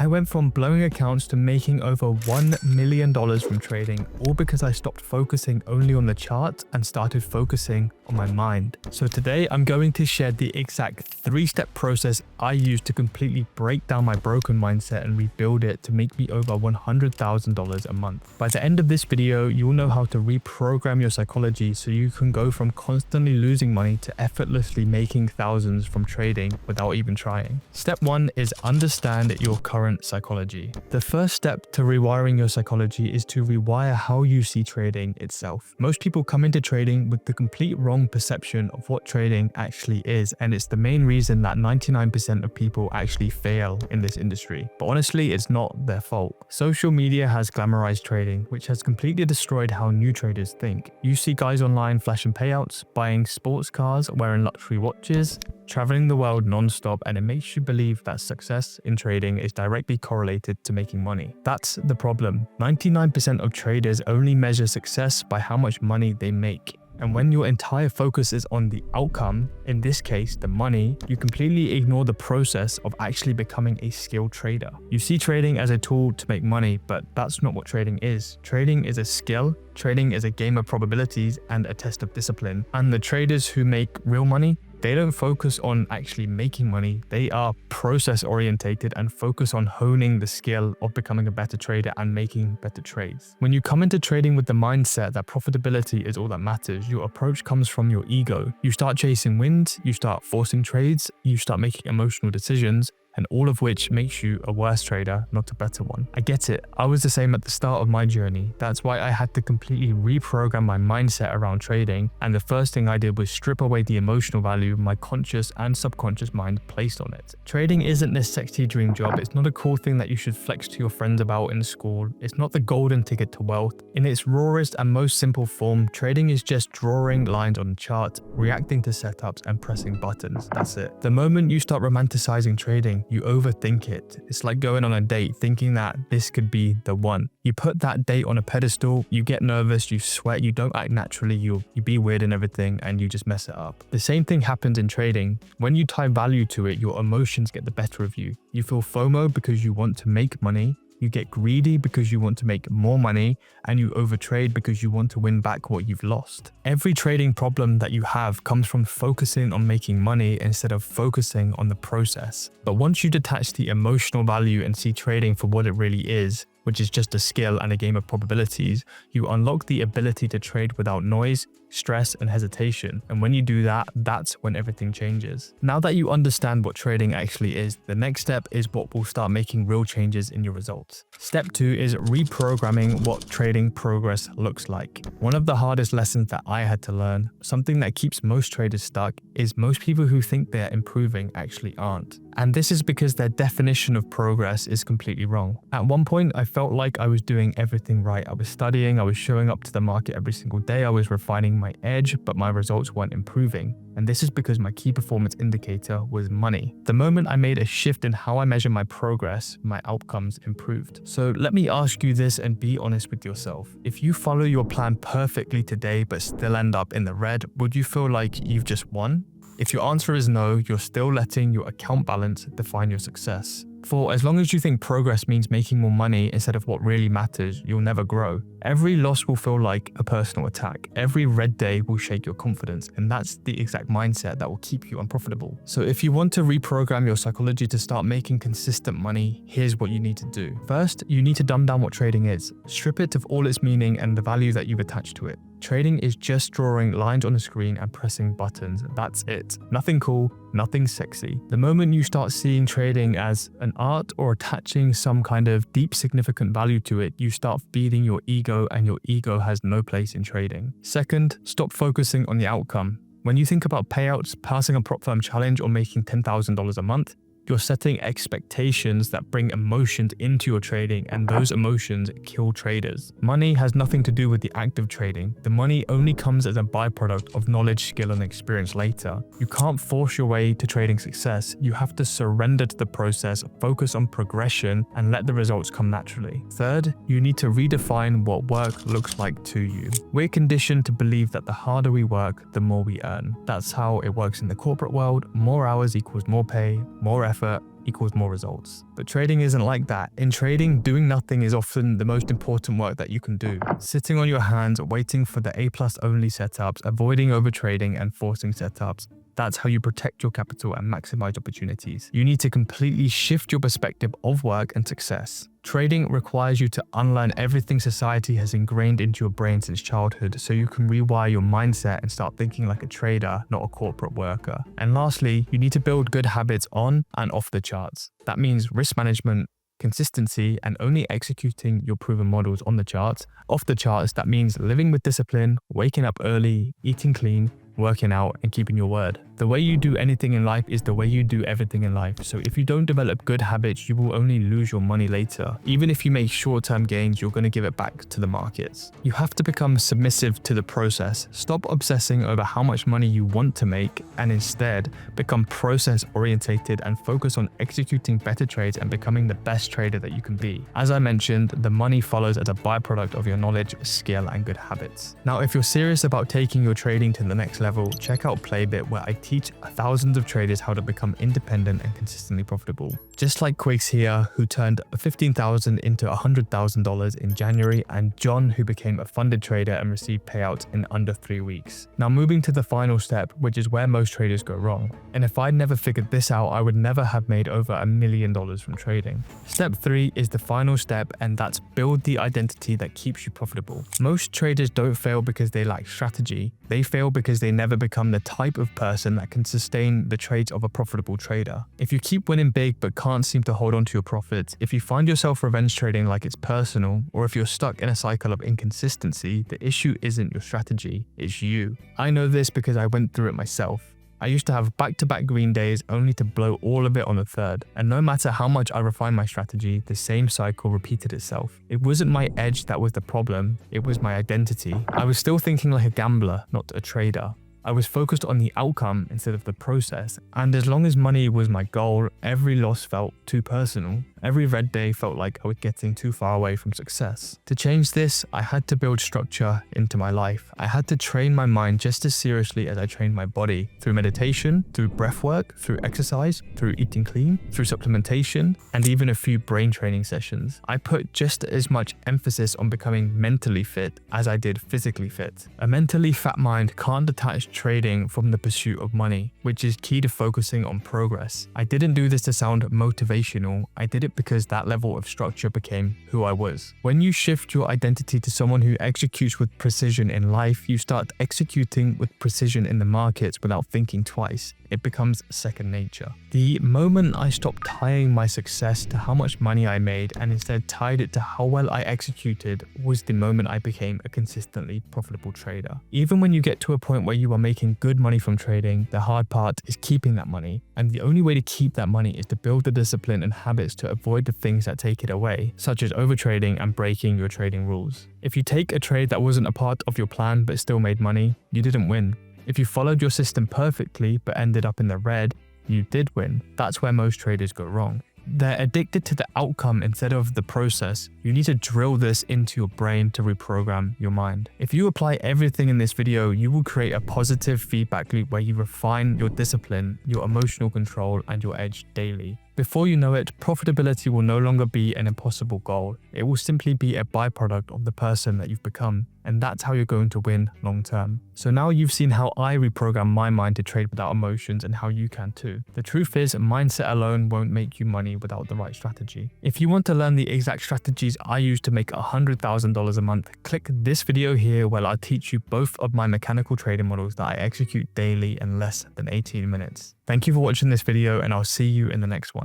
I went from blowing accounts to making over $1 million from trading, all because I stopped focusing only on the chart and started focusing on my mind. So today I'm going to share the exact 3-step process I used to completely break down my broken mindset and rebuild it to make me over $100,000 a month. By the end of this video, you'll know how to reprogram your psychology so you can go from constantly losing money to effortlessly making thousands from trading without even trying. Step 1 is understand your current psychology. The first step to rewiring your psychology is to rewire how you see trading itself. Most people come into trading with the complete wrong perception of what trading actually is, and it's the main reason that 99% of people actually fail in this industry. But honestly, it's not their fault. Social media has glamorized trading, which has completely destroyed how new traders think. You see guys online flashing payouts, buying sports cars, wearing luxury watches, traveling the world non-stop, and it makes you believe that success in trading is directly correlated to making money. That's the problem. 99% of traders only measure success by how much money they make. And when your entire focus is on the outcome, in this case, the money, you completely ignore the process of actually becoming a skilled trader. You see trading as a tool to make money, but that's not what trading is. Trading is a skill. Trading is a game of probabilities and a test of discipline. And the traders who make real money, they don't focus on actually making money. They are process orientated and focus on honing the skill of becoming a better trader and making better trades. When you come into trading with the mindset that profitability is all that matters, your approach comes from your ego. You start chasing wins, you start forcing trades, you start making emotional decisions, and all of which makes you a worse trader, not a better one. I get it. I was the same at the start of my journey. That's why I had to completely reprogram my mindset around trading. And the first thing I did was strip away the emotional value my conscious and subconscious mind placed on it. Trading isn't this sexy dream job. It's not a cool thing that you should flex to your friends about in school. It's not the golden ticket to wealth. In its rawest and most simple form, trading is just drawing lines on a chart, reacting to setups, and pressing buttons. That's it. The moment you start romanticizing trading, you overthink it. It's like going on a date thinking that this could be the one. You put that date on a pedestal, you get nervous, you sweat, you don't act naturally, you be weird and everything, and you just mess it up. The same thing happens in trading. When you tie value to it, your emotions get the better of you. You feel FOMO because you want to make money. You get greedy because you want to make more money, and you overtrade because you want to win back what you've lost. Every trading problem that you have comes from focusing on making money instead of focusing on the process. But once you detach the emotional value and see trading for what it really is, which is just a skill and a game of probabilities, you unlock the ability to trade without noise, stress, and hesitation. And when you do that, that's when everything changes. Now that you understand what trading actually is, the next step is what will start making real changes in your results. Step 2 is reprogramming what trading progress looks like. One of the hardest lessons that I had to learn, something that keeps most traders stuck, is most people who think they're improving actually aren't. And this is because their definition of progress is completely wrong. At one point, I felt like I was doing everything right. I was studying, I was showing up to the market every single day, I was refining my edge, but my results weren't improving. And this is because my key performance indicator was money. The moment I made a shift in how I measure my progress, my outcomes improved. So let me ask you this and be honest with yourself. If you follow your plan perfectly today but still end up in the red, would you feel like you've just won? If your answer is no, you're still letting your account balance define your success. For as long as you think progress means making more money instead of what really matters, you'll never grow. Every loss will feel like a personal attack. Every red day will shake your confidence, and that's the exact mindset that will keep you unprofitable. So if you want to reprogram your psychology to start making consistent money, here's what you need to do. First, you need to dumb down what trading is. Strip it of all its meaning and the value that you've attached to it. Trading is just drawing lines on a screen and pressing buttons. That's it. Nothing cool, nothing sexy. The moment you start seeing trading as an art or attaching some kind of deep significant value to it, you start feeding your ego, and your ego has no place in trading. Second, stop focusing on the outcome. When you think about payouts, passing a prop firm challenge, or making $10,000 a month, you're setting expectations that bring emotions into your trading, and those emotions kill traders. Money has nothing to do with the act of trading. The money only comes as a byproduct of knowledge, skill, and experience later. You can't force your way to trading success. You have to surrender to the process, focus on progression, and let the results come naturally. Third, you need to redefine what work looks like to you. We're conditioned to believe that the harder we work, the more we earn. That's how it works in the corporate world. More hours equals more pay, more effort effort equals more results. But trading isn't like that. In trading, doing nothing is often the most important work that you can do. Sitting on your hands, waiting for the A+ only setups, avoiding overtrading and forcing setups. That's how you protect your capital and maximize opportunities. You need to completely shift your perspective of work and success. Trading requires you to unlearn everything society has ingrained into your brain since childhood so you can rewire your mindset and start thinking like a trader, not a corporate worker. And lastly, you need to build good habits on and off the charts. That means risk management, consistency, and only executing your proven models on the charts. Off the charts, that means living with discipline, waking up early, eating clean, working out, and keeping your word. The way you do anything in life is the way you do everything in life. So if you don't develop good habits, you will only lose your money later. Even if you make short-term gains, you're going to give it back to the markets. You have to become submissive to the process. Stop obsessing over how much money you want to make and instead become process-orientated and focus on executing better trades and becoming the best trader that you can be. As I mentioned, the money follows as a byproduct of your knowledge, skill, and good habits. Now, if you're serious about taking your trading to the next level, check out Playbit, where I teach thousands of traders how to become independent and consistently profitable. Just like Quiggs here, who turned $15,000 into $100,000 in January, and John, who became a funded trader and received payouts in under 3 weeks. Now moving to the final step, which is where most traders go wrong. And if I'd never figured this out, I would never have made over $1 million from trading. Step 3 is the final step, and that's build the identity that keeps you profitable. Most traders don't fail because they lack strategy. They fail because they never become the type of person that can sustain the traits of a profitable trader. If you keep winning big but can't seem to hold on to your profits, if you find yourself revenge trading like it's personal, or if you're stuck in a cycle of inconsistency, the issue isn't your strategy, it's you. I know this because I went through it myself. I used to have back-to-back green days only to blow all of it on the third. And no matter how much I refined my strategy, the same cycle repeated itself. It wasn't my edge that was the problem, it was my identity. I was still thinking like a gambler, not a trader. I was focused on the outcome instead of the process, and as long as money was my goal, every loss felt too personal. Every red day felt like I was getting too far away from success. To change this, I had to build structure into my life. I had to train my mind just as seriously as I trained my body, through meditation, through breath work, through exercise, through eating clean, through supplementation, and even a few brain training sessions. I put just as much emphasis on becoming mentally fit as I did physically fit. A mentally fat mind can't detach trading from the pursuit of money, which is key to focusing on progress. I didn't do this to sound motivational, I did it because that level of structure became who I was. When you shift your identity to someone who executes with precision in life, you start executing with precision in the markets without thinking twice. It becomes second nature. The moment I stopped tying my success to how much money I made and instead tied it to how well I executed was the moment I became a consistently profitable trader. Even when you get to a point where you are making good money from trading, the hard part is keeping that money. And the only way to keep that money is to build the discipline and habits to avoid the things that take it away, such as overtrading and breaking your trading rules. If you take a trade that wasn't a part of your plan but still made money, you didn't win. If you followed your system perfectly but ended up in the red, you did win. That's where most traders go wrong. They're addicted to the outcome instead of the process. You need to drill this into your brain to reprogram your mind. If you apply everything in this video, you will create a positive feedback loop where you refine your discipline, your emotional control, and your edge daily. Before you know it, profitability will no longer be an impossible goal. It will simply be a byproduct of the person that you've become. And that's how you're going to win long term. So now you've seen how I reprogram my mind to trade without emotions and how you can too. The truth is, mindset alone won't make you money without the right strategy. If you want to learn the exact strategies I use to make $100,000 a month, click this video here where I'll teach you both of my mechanical trading models that I execute daily in less than 18 minutes. Thank you for watching this video, and I'll see you in the next one.